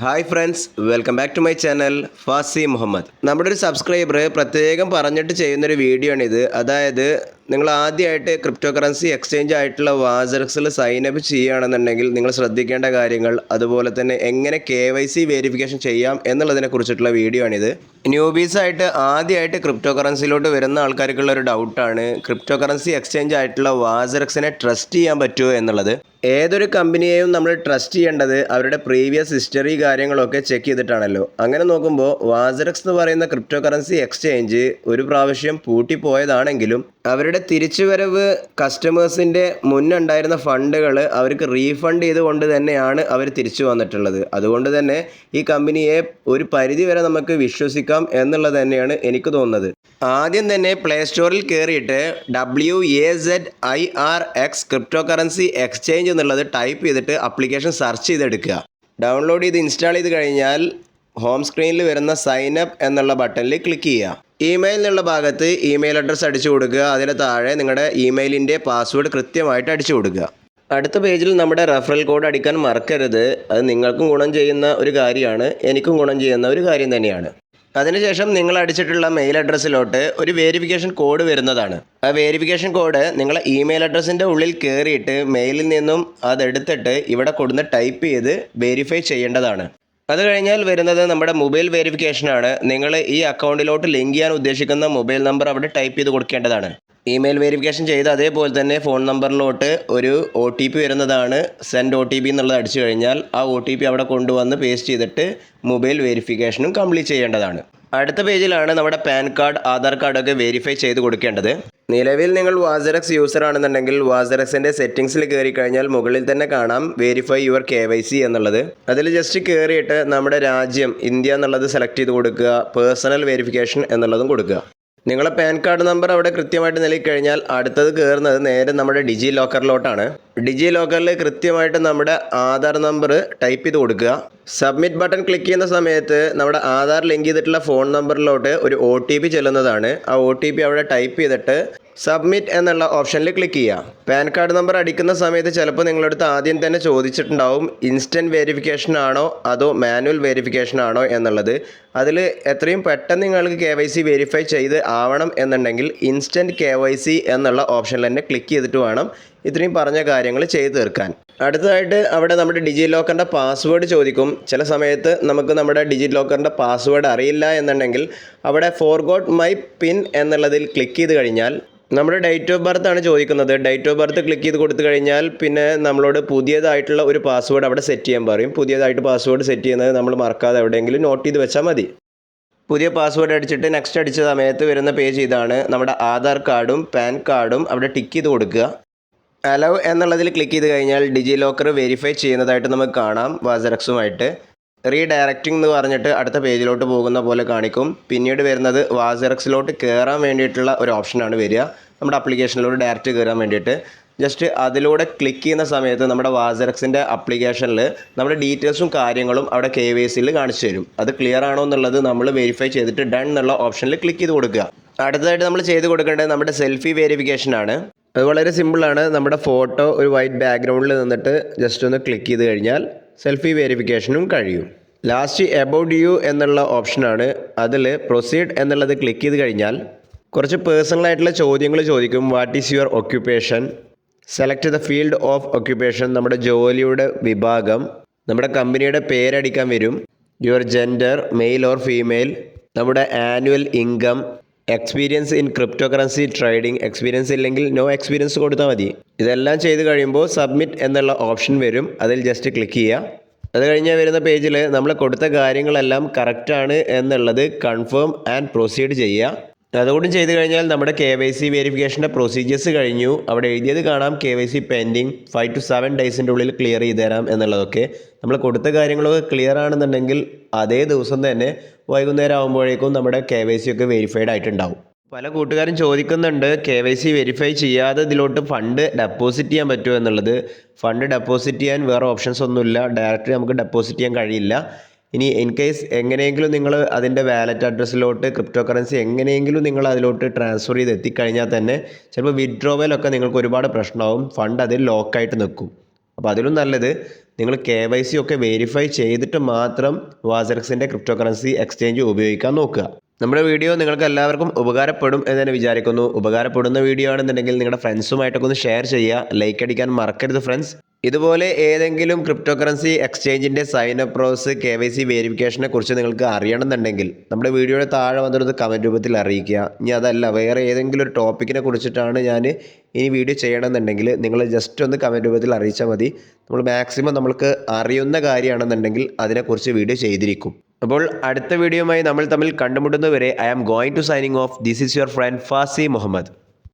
Hi friends, welcome back to my channel Fasi Muhammad. നമ്മുടെ ഒരു subscriber പ്രത്യേകം പറഞ്ഞിട്ട് ചെയ്യുന്നൊരു വീഡിയോ ആണിത്. അതായത് നിങ്ങൾ ആദ്യമായിട്ട് ക്രിപ്റ്റോ കറൻസി എക്സ്ചേഞ്ച് ആയിട്ടുള്ള വാസറക്സിൽ സൈനപ്പ് ചെയ്യുകയാണെന്നുണ്ടെങ്കിൽ നിങ്ങൾ ശ്രദ്ധിക്കേണ്ട കാര്യങ്ങൾ, അതുപോലെ തന്നെ എങ്ങനെ KYC വെരിഫിക്കേഷൻ ചെയ്യാം എന്നുള്ളതിനെ കുറിച്ചിട്ടുള്ള വീഡിയോ ആണിത്. ന്യൂബീസായിട്ട് ആദ്യമായിട്ട് ക്രിപ്റ്റോ കറൻസിയിലോട്ട് വരുന്ന ആൾക്കാർക്കുള്ള ഒരു ഡൗട്ടാണ് ക്രിപ്റ്റോ കറൻസി എക്സ്ചേഞ്ച് ആയിട്ടുള്ള വാസറക്സിനെ ട്രസ്റ്റ് ചെയ്യാൻ പറ്റുമോ എന്നുള്ളത്. ഏതൊരു കമ്പനിയെയും നമ്മൾ ട്രസ്റ്റ് ചെയ്യേണ്ടത് അവരുടെ പ്രീവിയസ് ഹിസ്റ്ററി കാര്യങ്ങളൊക്കെ ചെക്ക് ചെയ്തിട്ടാണല്ലോ. അങ്ങനെ നോക്കുമ്പോൾ വാസറക്സ് എന്ന് പറയുന്ന ക്രിപ്റ്റോ കറൻസി എക്സ്ചേഞ്ച് ഒരു പ്രാവശ്യം പൂട്ടിപ്പോയതാണെങ്കിലും അവരുടെ തിരിച്ചുവരവ് കസ്റ്റമേഴ്സിൻ്റെ മുന്നുണ്ടായിരുന്ന ഫണ്ടുകൾ അവർക്ക് റീഫണ്ട് ചെയ്തുകൊണ്ട് തന്നെയാണ് അവർ തിരിച്ചു വന്നിട്ടുള്ളത്. അതുകൊണ്ട് തന്നെ ഈ കമ്പനിയെ ഒരു പരിധി വരെ നമുക്ക് വിശ്വസിക്കാം എന്നുള്ളത് തന്നെയാണ് എനിക്ക് തോന്നുന്നത്. ആദ്യം തന്നെ പ്ലേ സ്റ്റോറിൽ കയറിയിട്ട് WAZIRX ക്രിപ്റ്റോ കറൻസി എക്സ്ചേഞ്ച് എന്നുള്ളത് ടൈപ്പ് ചെയ്തിട്ട് ആപ്ലിക്കേഷൻ സെർച്ച് ചെയ്തെടുക്കുക. ഡൗൺലോഡ് ചെയ്ത് ഇൻസ്റ്റാൾ ചെയ്ത് കഴിഞ്ഞാൽ ഹോം സ്ക്രീനിൽ വരുന്ന സൈൻ അപ്പ് എന്നുള്ള ബട്ടണിൽ ക്ലിക്ക് ചെയ്യുക. ഇമെയിൽ എന്നുള്ള ഭാഗത്ത് ഇമെയിൽ അഡ്രസ്സ് അടിച്ചു കൊടുക്കുക. അതിന് താഴെ നിങ്ങളുടെ ഇമെയിലിൻ്റെ പാസ്വേഡ് കൃത്യമായിട്ട് അടിച്ചു കൊടുക്കുക. അടുത്ത പേജിൽ നമ്മുടെ റെഫറൽ കോഡ് അടിക്കാൻ മറക്കരുത്. അത് നിങ്ങൾക്കും ഗുണം ചെയ്യുന്ന ഒരു കാര്യമാണ്, എനിക്കും ഗുണം ചെയ്യുന്ന ഒരു കാര്യം തന്നെയാണ്. അതിനുശേഷം നിങ്ങൾ അടിച്ചിട്ടുള്ള മെയിൽ അഡ്രസ്സിലോട്ട് ഒരു വെരിഫിക്കേഷൻ കോഡ് വരുന്നതാണ്. ആ വെരിഫിക്കേഷൻ കോഡ് നിങ്ങളെ ഇമെയിൽ അഡ്രസ്സിൻ്റെ ഉള്ളിൽ കയറിയിട്ട് മെയിലിൽ നിന്നും അതെടുത്തിട്ട് ഇവിടെ കൊടുന്ന് ടൈപ്പ് ചെയ്ത് വെരിഫൈ ചെയ്യേണ്ടതാണ്. അത് കഴിഞ്ഞാൽ വരുന്നത് നമ്മുടെ മൊബൈൽ വെരിഫിക്കേഷനാണ്. നിങ്ങൾ ഈ അക്കൗണ്ടിലോട്ട് ലിങ്ക് ചെയ്യാൻ ഉദ്ദേശിക്കുന്ന മൊബൈൽ നമ്പർ അവിടെ ടൈപ്പ് ചെയ്ത് കൊടുക്കേണ്ടതാണ്. ഇമെയിൽ വെരിഫിക്കേഷൻ ചെയ്ത് അതേപോലെ തന്നെ ഫോൺ നമ്പറിലോട്ട് ഒരു OTP വരുന്നതാണ്. സെൻഡ് OTP എന്നുള്ളത് അടിച്ചു കഴിഞ്ഞാൽ ആ OTP അവിടെ കൊണ്ടുവന്ന് പേസ്റ്റ് ചെയ്തിട്ട് മൊബൈൽ വെരിഫിക്കേഷനും കംപ്ലീറ്റ് ചെയ്യേണ്ടതാണ്. അടുത്ത പേജിലാണ് നമ്മുടെ പാൻ കാർഡ്, ആധാർ കാർഡൊക്കെ വെരിഫൈ ചെയ്ത് കൊടുക്കേണ്ടത്. നിലവിൽ നിങ്ങൾ വാസറക്സ് യൂസർ ആണെന്നുണ്ടെങ്കിൽ വാസറക്സിൻ്റെ സെറ്റിംഗ്സിൽ കയറി കഴിഞ്ഞാൽ മുകളിൽ തന്നെ കാണാം വെരിഫൈ യുവർ KYC എന്നുള്ളത്. അതിൽ ജസ്റ്റ് കയറിയിട്ട് നമ്മുടെ രാജ്യം ഇന്ത്യ എന്നുള്ളത് സെലക്ട് ചെയ്ത് കൊടുക്കുക. പേഴ്സണൽ വെരിഫിക്കേഷൻ എന്നുള്ളതും കൊടുക്കുക. നിങ്ങളെ പാൻ കാർഡ് നമ്പർ അവിടെ കൃത്യമായിട്ട് നൽകി കഴിഞ്ഞാൽ അടുത്തത് കയറുന്നത് നേരെ നമ്മുടെ ഡിജി ലോക്കറിലോട്ടാണ്. ഡിജി ലോക്കറിൽ കൃത്യമായിട്ട് നമ്മുടെ ആധാർ നമ്പർ ടൈപ്പ് ചെയ്ത് കൊടുക്കുക. സബ്മിറ്റ് ബട്ടൺ ക്ലിക്ക് ചെയ്യുന്ന സമയത്ത് നമ്മുടെ ആധാർ ലിങ്ക് ചെയ്തിട്ടുള്ള ഫോൺ നമ്പറിലോട്ട് ഒരു OTP ചെല്ലുന്നതാണ്. ആ OTP അവിടെ ടൈപ്പ് ചെയ്തിട്ട് സബ്മിറ്റ് എന്നുള്ള ഓപ്ഷനിൽ ക്ലിക്ക് ചെയ്യുക. പാൻ കാർഡ് നമ്പർ അടിക്കുന്ന സമയത്ത് ചിലപ്പോൾ നിങ്ങളടുത്ത് ആദ്യം തന്നെ ചോദിച്ചിട്ടുണ്ടാവും ഇൻസ്റ്റൻറ്റ് വെരിഫിക്കേഷൻ ആണോ അതോ മാനുവൽ വെരിഫിക്കേഷൻ ആണോ എന്നുള്ളത്. അതിൽ എത്രയും പെട്ടെന്ന് നിങ്ങൾക്ക് KYC വെരിഫൈ ചെയ്ത് ആവണം എന്നുണ്ടെങ്കിൽ ഇൻസ്റ്റൻറ്റ് KYC എന്നുള്ള ഓപ്ഷനിൽ തന്നെ ക്ലിക്ക് ചെയ്തിട്ട് വേണം ഇത്രയും പറഞ്ഞ കാര്യങ്ങൾ ചെയ്തു തീർക്കാൻ. അടുത്തതായിട്ട് അവിടെ നമ്മുടെ ഡിജി ലോക്കറിൻ്റെ പാസ്വേഡ് ചോദിക്കും. ചില സമയത്ത് നമുക്ക് നമ്മുടെ ഡിജി ലോക്കറിൻ്റെ പാസ്വേഡ് അറിയില്ല എന്നുണ്ടെങ്കിൽ അവിടെ ഫോർഗോട്ട് മൈ പിൻ എന്നുള്ളതിൽ ക്ലിക്ക് ചെയ്ത് കഴിഞ്ഞാൽ നമ്മുടെ ഡേറ്റ് ഓഫ് ബർത്ത് ആണ് ചോദിക്കുന്നത്. ഡേറ്റ് ഓഫ് ബർത്ത് ക്ലിക്ക് ചെയ്ത് കൊടുത്തു കഴിഞ്ഞാൽ പിന്നെ നമ്മളോട് പുതിയതായിട്ടുള്ള ഒരു പാസ്വേഡ് അവിടെ സെറ്റ് ചെയ്യാൻ പറയും. പുതിയതായിട്ട് പാസ്വേഡ് സെറ്റ് ചെയ്യുന്നത് നമ്മൾ മറക്കാതെ എവിടെയെങ്കിലും നോട്ട് ചെയ്ത് വെച്ചാൽ മതി. പുതിയ പാസ്വേഡ് അടിച്ചിട്ട് നെക്സ്റ്റ് അടിച്ച സമയത്ത് വരുന്ന പേജ് ഇതാണ്. നമ്മുടെ ആധാർ കാർഡും പാൻ കാർഡും അവിടെ ടിക്ക് ചെയ്ത് കൊടുക്കുക. അലോ എന്നുള്ളതിൽ ക്ലിക്ക് ചെയ്ത് കഴിഞ്ഞാൽ ഡിജി ലോക്കർ വെരിഫൈ ചെയ്യുന്നതായിട്ട് നമുക്ക് കാണാം. വാസറക്സുമായിട്ട് റീഡയറക്റ്റിംഗ് എന്ന് പറഞ്ഞിട്ട് അടുത്ത പേജിലോട്ട് പോകുന്ന പോലെ കാണിക്കും. പിന്നീട് വരുന്നത് വാസറക്സിലോട്ട് കയറാൻ വേണ്ടിയിട്ടുള്ള ഒരു ഓപ്ഷനാണ് വരിക. നമ്മുടെ ആപ്ലിക്കേഷനിലോട്ട് ഡയറക്റ്റ് കയറാൻ വേണ്ടിയിട്ട് ജസ്റ്റ് അതിലൂടെ ക്ലിക്ക് ചെയ്യുന്ന സമയത്ത് നമ്മുടെ വാസറക്സിൻ്റെ ആപ്ലിക്കേഷനിൽ നമ്മുടെ ഡീറ്റെയിൽസും കാര്യങ്ങളും അവിടെ KYCയിൽ കാണിച്ചു തരും. അത് ക്ലിയർ ആണോ എന്നുള്ളത് നമ്മൾ വെരിഫൈ ചെയ്തിട്ട് ഡൺ എന്നുള്ള ഓപ്ഷനിൽ ക്ലിക്ക് ചെയ്ത് കൊടുക്കുക. അടുത്തതായിട്ട് നമ്മൾ ചെയ്ത് കൊടുക്കേണ്ടത് നമ്മുടെ സെൽഫി വെരിഫിക്കേഷനാണ്. അത് വളരെ സിമ്പിളാണ്. നമ്മുടെ ഫോട്ടോ ഒരു വൈറ്റ് ബാക്ക്ഗ്രൗണ്ടിൽ നിന്നിട്ട് ജസ്റ്റ് ഒന്ന് ക്ലിക്ക് ചെയ്ത് കഴിഞ്ഞാൽ സെൽഫി വെരിഫിക്കേഷനും കഴിയും. ലാസ്റ്റ് എബൌട്ട് യു എന്നുള്ള ഓപ്ഷനാണ്. അതിൽ പ്രൊസീഡ് എന്നുള്ളത് ക്ലിക്ക് ചെയ്ത് കഴിഞ്ഞാൽ കുറച്ച് പേഴ്സണലായിട്ടുള്ള ചോദ്യങ്ങൾ ചോദിക്കും. What is your occupation, select the field of occupation, നമ്മുടെ ജോലിയുടെ വിഭാഗം, നമ്മുടെ കമ്പനിയുടെ പേരടിക്കാൻ വരും, your gender male or female, നമ്മുടെ annual income, experience in crypto currency trading, experience ഇല്ലെങ്കിൽ നോ എക്സ്പീരിയൻസ് കൊടുത്താൽ മതി. ഇതെല്ലാം ചെയ്ത് കഴിയുമ്പോൾ സബ്മിറ്റ് എന്നുള്ള ഓപ്ഷൻ വരും. അതിൽ ജസ്റ്റ് ക്ലിക്ക് ചെയ്യുക. അത് കഴിഞ്ഞാൽ വരുന്ന പേജിൽ നമ്മൾ കൊടുത്ത കാര്യങ്ങളെല്ലാം കറക്റ്റാണ് എന്നുള്ളത് കൺഫേം ആൻഡ് പ്രൊസീഡ് ചെയ്യുക. അതുകൂടി ചെയ്ത് കഴിഞ്ഞാൽ നമ്മുടെ KYC വെരിഫിക്കേഷൻ്റെ പ്രൊസീജിയേഴ്സ് കഴിഞ്ഞു. അവിടെ എഴുതിയത് കാണാം KYC പെൻഡിങ് 5 to 7 ഡേയ്സിൻ്റെ ഉള്ളിൽ ക്ലിയർ ചെയ്ത് തരാം എന്നുള്ളതൊക്കെ. നമ്മൾ കൊടുത്ത കാര്യങ്ങളൊക്കെ ക്ലിയർ ആണെന്നുണ്ടെങ്കിൽ അതേ ദിവസം തന്നെ വൈകുന്നേരം ആകുമ്പോഴേക്കും നമ്മുടെ KYC ഒക്കെ വെരിഫൈഡ് ആയിട്ടുണ്ടാവും. പല കൂട്ടുകാരും ചോദിക്കുന്നുണ്ട് KYC വെരിഫൈ ചെയ്യാതെ ഇതിലോട്ട് ഫണ്ട് ഡെപ്പോസിറ്റ് ചെയ്യാൻ പറ്റുമോ എന്നുള്ളത്. ഫണ്ട് ഡെപ്പോസിറ്റ് ചെയ്യാൻ വേറെ ഓപ്ഷൻസ് ഒന്നുമില്ല. ഡയറക്റ്റ് നമുക്ക് ഡെപ്പോസിറ്റ് ചെയ്യാൻ കഴിയില്ല. ഇനി ഇൻ കേസ് എങ്ങനെയെങ്കിലും നിങ്ങൾ അതിൻ്റെ വാലറ്റ് അഡ്രസ്സിലോട്ട് ക്രിപ്റ്റോ കറൻസി എങ്ങനെയെങ്കിലും നിങ്ങൾ അതിലോട്ട് ട്രാൻസ്ഫർ ചെയ്ത് എത്തിക്കഴിഞ്ഞാൽ തന്നെ ചിലപ്പോൾ വിഡ്രോവലൊക്കെ നിങ്ങൾക്ക് ഒരുപാട് പ്രശ്നമാവും. ഫണ്ട് അതിൽ ലോക്കായിട്ട് നിൽക്കും. അപ്പോൾ അതിലും നല്ലത് നിങ്ങൾ KYC ഒക്കെ വെരിഫൈ ചെയ്തിട്ട് മാത്രം വാസറക്സിൻ്റെ ക്രിപ്റ്റോ കറൻസി എക്സ്ചേഞ്ച് ഉപയോഗിക്കാൻ നോക്കുക. നമ്മുടെ വീഡിയോ നിങ്ങൾക്ക് എല്ലാവർക്കും ഉപകാരപ്പെടും എന്ന് തന്നെ വിചാരിക്കുന്നു. ഉപകാരപ്പെടുന്ന വീഡിയോ ആണെന്നുണ്ടെങ്കിൽ നിങ്ങളുടെ ഫ്രണ്ട്സുമായിട്ടൊക്കെ ഒന്ന് ഷെയർ ചെയ്യുക. ലൈക്ക് അടിക്കാൻ മറക്കരുത് ഫ്രണ്ട്സ്. ഇതുപോലെ ഏതെങ്കിലും ക്രിപ്റ്റോ കറൻസി എക്സ്ചേഞ്ചിൻ്റെ സൈൻ അപ്പ് പ്രോസസ് KYC വെരിഫിക്കേഷനെ കുറിച്ച് നിങ്ങൾക്ക് അറിയണമെന്നുണ്ടെങ്കിൽ നമ്മുടെ വീഡിയോയുടെ താഴെ വന്നിട്ട് കമൻറ്റ് രൂപത്തിൽ അറിയിക്കുക. ഇനി അതല്ല വേറെ ഏതെങ്കിലും ഒരു ടോപ്പിക്കിനെ കുറിച്ചിട്ടാണ് ഞാൻ ഇനി വീഡിയോ ചെയ്യണമെന്നുണ്ടെങ്കിൽ നിങ്ങൾ ജസ്റ്റ് ഒന്ന് കമൻറ്റ് രൂപത്തിൽ അറിയിച്ചാൽ മതി. നമ്മൾ മാക്സിമം നമ്മൾക്ക് അറിയുന്ന കാര്യമാണെന്നുണ്ടെങ്കിൽ അതിനെക്കുറിച്ച് വീഡിയോ ചെയ്തിരിക്കും. അപ്പോൾ അടുത്ത വീഡിയോയുമായി നമ്മൾ തമ്മിൽ കണ്ടുമുട്ടുന്നവരെ I am going to signing off. This is your friend Fasi Muhammad.